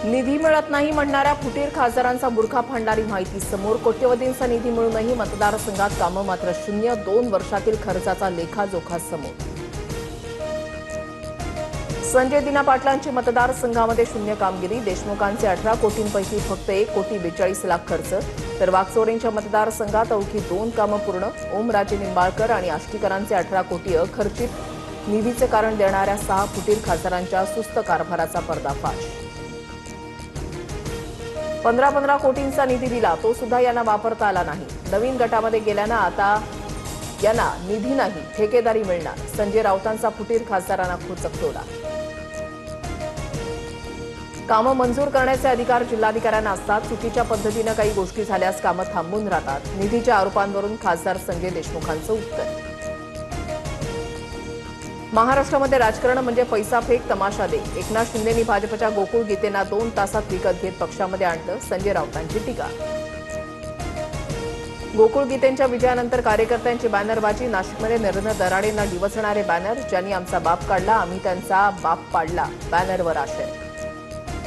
निधी मिळत नाही म्हणणाऱ्या फुटीर खासदारांचा बुरखा फाडणारी माहिती समोर। कोट्यवधींचा निधी मिळूनही मतदारसंघात कामं मात्र शून्य। 2 वर्षातील खर्चाचा लेखाजोखा समोर। संजय दिना पाटलांची मतदारसंघामध्ये शून्य कामगिरी। देशमुखांचे 18 कोटींपैकी फक्त 1 कोटी 42 लाख खर्च। तर वाकचौरेंच्या मतदारसंघात अवघी 2 कामं पूर्ण। ओमराजे निंबाळकर आणि आष्टीकरांचे 18 कोटी अखर्चित निधीचे कारण देणाऱ्या 6 फुटीर खासदारांच्या सुस्त कारभाराचा पर्दाफाश। 15 कोटींचा निधी दिला तो सुद्धा यांना वापरता आला नाही। नवीन गटामध्ये गेल्यानं आता यांना निधी नाही, ठेकेदारी मिळणार। संजय राऊतांचा फुटीर खासदारांना खोचक टोला। कामं मंजूर करण्याचे अधिकार जिल्हाधिकाऱ्यांना असतात। चुकीच्या पद्धतीनं काही गोष्टी झाल्यास कामं थांबून राहतात। निधीच्या आरोपांवरून खासदार संजय देशमुखांचं उत्तर। महाराष्ट्रामध्ये राजकारण म्हणजे पैसा फेक तमाशा दे। एकनाथ शिंदेंनी भाजपच्या गोकुळ गीतेंना 2 तासात विकत घेत पक्षामध्ये आणलं। संजय राऊतांची टीका। गोकुळ गीतेंच्या विजयानंतर कार्यकर्त्यांची बॅनरबाजी। नाशिकमध्ये नरेंद्र दराडेंना डिवचणारे बॅनर। ज्यांनी आमचा बाप काढला आम्ही त्यांचा बाप पाडला, बॅनरवर आशय।